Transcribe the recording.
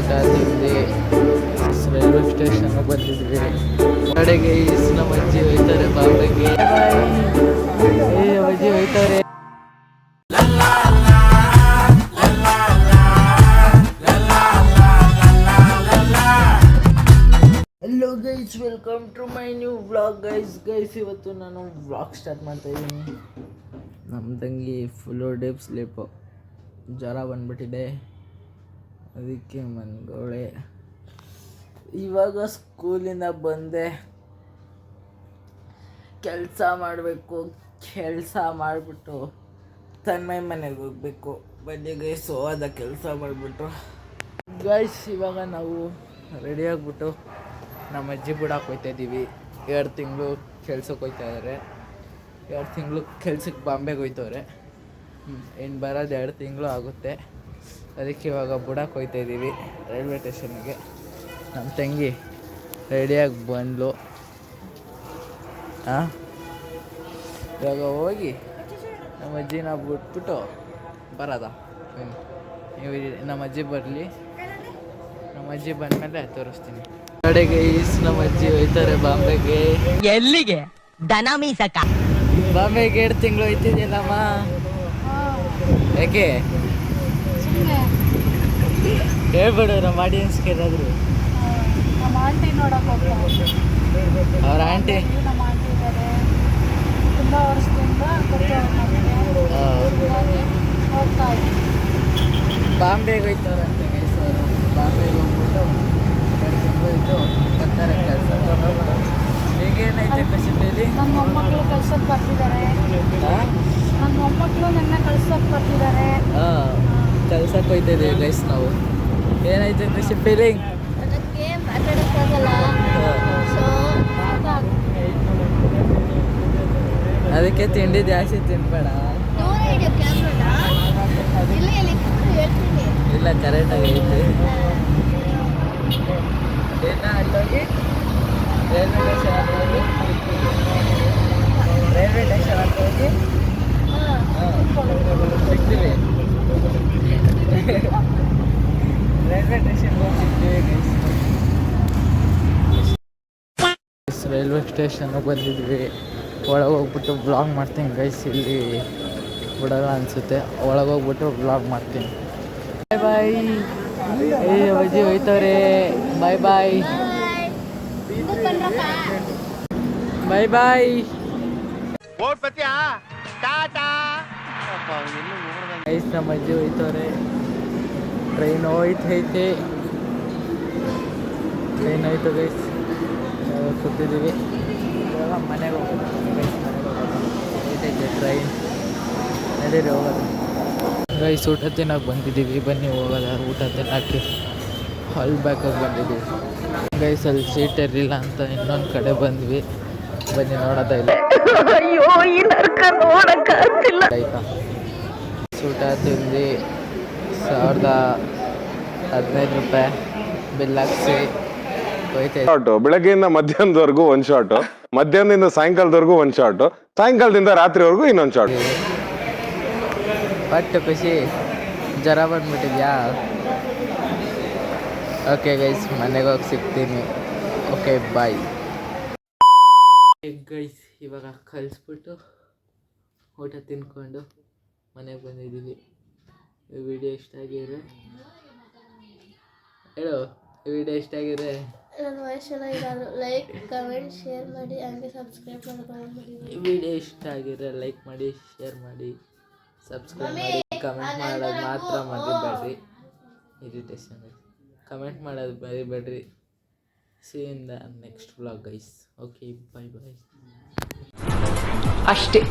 ಊಟ ತಿಂದು ರೈಲ್ವೆ ಸ್ಟೇಷನ್ಗೆ ಬಂದಿದ್ವಿ. ಕಡೆಗೆ ನಮ್ಮ ಅಜ್ಜಿ ಹೋಯ್ತಾರೆ ಬಾಂಬೆಗೆ. ಅಜ್ಜಿ ಹೋಯ್ತಾರೆ. Hello guys, welcome to my new vlog. Guys ಇವತ್ತು ನಾನು ವ್ಲಾಗ್ ಸ್ಟಾರ್ಟ್ ಮಾಡ್ತಾ ಇದ್ದೀನಿ. ನಮ್ಮ ತಂಗಿ ಫುಲ್ಲು ಡೀಪ್ ಸ್ಲೀಪು, ಜ್ವರ ಬಂದ್ಬಿಟ್ಟಿದೆ, ಅದಕ್ಕೆ ಮನ್ಗೋಳೆ. ಇವಾಗ ಸ್ಕೂಲಿಂದ ಬಂದೆ, ಕೆಲಸ ಮಾಡಬೇಕು. ಕೆಲಸ ಮಾಡಿಬಿಟ್ಟು ತನ್ಮಯ ಮನೆಗೆ ಹೋಗ್ಬೇಕು. ಬನ್ನಿ ಗೈಸ್, ಹೋದ ಕೆಲಸ ಮಾಡಿಬಿಟ್ಟು ಗೈಸ್ ಇವಾಗ ನಾವು ರೆಡಿ ಆಗಿಬಿಟ್ಟು ನಮ್ಮ ಅಜ್ಜಿ ಬಿಡಕ್ಕೆ ಹೋಗ್ತಾಯಿದ್ದೀವಿ. 2 ತಿಂಗಳು ಕೆಲ್ಸಕ್ಕೆ ಹೋಗ್ತಾಯಿದ್ದಾರೆ. 2 ತಿಂಗಳು ಕೆಲ್ಸಕ್ಕೆ ಬಾಂಬೆಗೆ ಹೋಯ್ತವ್ರೆ. ಇನ್ನು ಬರೋದು 2 ತಿಂಗಳು ಆಗುತ್ತೆ. ಅದಕ್ಕೆ ಇವಾಗ ಬಿಡಕ್ಕೆ ಹೋಗ್ತಾಯಿದ್ದೀವಿ ರೈಲ್ವೆ ಸ್ಟೇಷನ್ಗೆ. ನಮ್ಮ ತಂಗಿ ರೆಡಿಯಾಗಿ ಬಂದ್ಲು. ಇವಾಗ ಹೋಗಿ ನಮ್ಮ ಅಜ್ಜಿನ ಬಿಟ್ಬಿಟ್ಟು ಬರೋದ. ನಮ್ಮ ಅಜ್ಜಿ ಬರಲಿ, ನಮ್ಮ ಅಜ್ಜಿ ಬಂದಮೇಲೆ ತೋರಿಸ್ತೀನಿ. ಕಡೆಗೆ ನಮ್ಮ ಅಜ್ಜಿ ಹೋಯ್ತಾರೆ ಬಾಂಬೆಗೆ. ಎಲ್ಲಿಗೆ? ದನ ಮೀಸಕ. ಬಾಂಬೆಗೆ 2 ತಿಂಗಳು ಹೋಯ್ತಿದ್ಯಲ್ಲಮ್ಮ, ಯಾಕೆ ಹೇಳ್ಬಿಡು ನಮ್ಮ ಆಡಿಯನ್ಸ್ಗೆ ಏನಾದ್ರು. ನಮ್ಮ ಆಂಟಿ ನೋಡಕ್ಕೆ ಹೋಗ್ತಾರೆ. ಅವ್ರ ಆಂಟಿ ನಮ್ಮ ಆಂಟಿ ಇದ್ದಾರೆ, ತುಂಬ ವರ್ಷದಿಂದ ಹೋಗ್ತಾ ಇದ್ದಾರೆ. ಬಾಂಬೆಗೆ ಹೋಯ್ತಾರಂತೆ ಗೈಸ್ ಅವರು. ಬಾಂಬೆಗೆ ಹೋಗ್ಬಿಟ್ಟು 2 ತಿಂಗಳು ಇದ್ದು ಬರ್ತಾರೆ ಕೆಲಸ. ಈಗೇನೈತೆ ಕಸಿಬೇಲಿ. ನನ್ನ ಮೊಮ್ಮಕ್ಕಳು ಕಳ್ಸೋಕೆ ಬರ್ತಿದ್ದಾರೆ. ನನ್ನ ಮೊಮ್ಮಕ್ಕಳು ನನ್ನ ಕಳ್ಸೋಕೆ ಬರ್ತಿದ್ದಾರೆ. ಕೆಲ್ಸಕ್ಕೆ ಹೋಗ್ತಾಯಿದ್ದೀವಿ ಗೈಸ್ ನಾವು. ಏನೈತೆ ಕೃಷಿ ಫೀಲಿಂಗ್? ಅದಕ್ಕೆ ಮಾತಾಡೋಕ್ಕಾಗಲ್ಲ, ಅದಕ್ಕೆ ತಿಂಡಿ ಜಾಸ್ತಿ ತಿನ್ಬೇಡ. ಇಲ್ಲ, ಕರೆಕ್ಟಾಗಿ ಐತಿ. ಅಲ್ಲೋಗಿ ರೈಲ್ವೆ ಸ್ಟೇಷನ್ ಹೋಗಿ ಸಿಗ್ತೀವಿ. ರೈಲ್ವೆ ಸ್ಟೇಷನ್ಗೆ ಹೋಗಿ ಸಿಗ್ತೀವಿ ಗೈಸ್. ರೈಲ್ವೆ ಸ್ಟೇಷನ್ಗೆ ಬಂದಿದ್ವಿ. ಒಳಗೆ ಹೋಗ್ಬಿಟ್ಟು ಬ್ಲಾಗ್ ಮಾಡ್ತೀನಿ ಗೈಸ್. ಇಲ್ಲಿ ಬಿಡೋಲ್ಲ ಅನಿಸುತ್ತೆ. ಒಳಗೆ ಹೋಗ್ಬಿಟ್ಟು ಬ್ಲಾಗ್ ಮಾಡ್ತೀನಿ. ಬಾಯ್ ಬಾಯ್. ಅಜ್ಜಿ ಹೋಯ್ತವ್ರೆ. ಬಾಯ್ ಬಾಯ್ ಬಾಯ್ ಬಾಯ್. ಗೈಸ್ ನಮ್ಮ ಅಜ್ಜಿ ಹೋಯ್ತವ್ರೆ. ಟ್ರೈನ್ ಹೋಯ್ತೈತೆ. ಟ್ರೈನ್ ಹೋಯ್ತು ಗೈಸ್. ಕೂತಿದ್ದೀವಿ. ಇವಾಗ ಮನೆಗೆ ಹೋಗ್ಬೇಕು ಗೈಸ್. ಹೋಯ್ತೈತೆ ಟ್ರೈನ್. ನಡೀರಿ ಹೋಗೋದು ಗೈಸ್. ಊಟ ತಿನ್ನೋಕೆ ಬಂದಿದ್ದೀವಿ. ಬನ್ನಿ ಹೋಗೋದ. ಊಟ ತಿನ್ನೋಕ್ಕೆ ಹಾಲ್ ಬ್ಯಾಕಾಗಿ ಬಂದಿದ್ದೀವಿ ಗೈಸ್. ಅಲ್ಲಿ ಸೀಟ್ ಇರಲಿಲ್ಲ ಅಂತ ಇನ್ನೊಂದು ಕಡೆ ಬಂದ್ವಿ. ಬನ್ನಿ ನೋಡೋದ ಇಲ್ಲ. ಆಯ್ತಾ ಊಟ ತಿಂದು 1015 ರೂಪಾಯಿ ಬಿಲ್ ಹಾಕ್ಸಿ ಹೋಯ್ತಾ. ಬೆಳಗ್ಗೆಯಿಂದ ಮಧ್ಯಾಹ್ನದವರೆಗೂ 1 ಶಾಟ್, ಮಧ್ಯಾಹ್ನದಿಂದ ಸಾಯಂಕಾಲದವರೆಗೂ 1 ಶಾಟ್, ಸಾಯಂಕಾಲದಿಂದ ರಾತ್ರಿವರೆಗೂ ಇನ್ನೊಂದು ಶಾಟ್. ಬಟ್ ಖುಷಿ ಜ್ವರ ಬಂದ್ಬಿಟ್ಟಿದ್ಯಾ? ಓಕೆ ಗೈಸ್, ಮನೆಗೆ ಹೋಗಿ ಸಿಗ್ತೀನಿ. Okay bye guys. ಇವಾಗ ಕಲಿಸ್ಬಿಟ್ಟು ಊಟ ತಿನ್ಕೊಂಡು ಮನೆಗೆ ಬಂದಿದ್ದೀವಿ. ಈ ವಿಡಿಯೋ ಇಷ್ಟ ಆಗಿದ್ರೆ ಹೇಳು. ಈ ವಿಡಿಯೋ ಇಷ್ಟ ಆಗಿದ್ರೆ ನನ್ನ ವಯಸ್ಸೆಲ್ಲ ಇರೋದು ಲೈಕ್, ಕಮೆಂಟ್, ಶೇರ್ ಮಾಡಿ, ಹಂಗೆ ಸಬ್ಸ್ಕ್ರೈಬ್ ಮಾಡೋದು. ಈ ವಿಡಿಯೋ ಇಷ್ಟ ಆಗಿದ್ರೆ ಲೈಕ್ ಮಾಡಿ, ಶೇರ್ ಮಾಡಿ, ಸಬ್ಸ್ಕ್ರೈಬ್ ಮಾಡಿ. ಕಮೆಂಟ್ ಮಾಡೋದು ಮಾತ್ರ ಮರಿಬೇಡ್ರಿ. ಇರಿಟೇಷನ್. ಕಮೆಂಟ್ ಮಾಡೋದು ಮರಿಬೇಡ್ರಿ. See you in the next vlog guys. Okay, bye bye. ಅಷ್ಟೇ.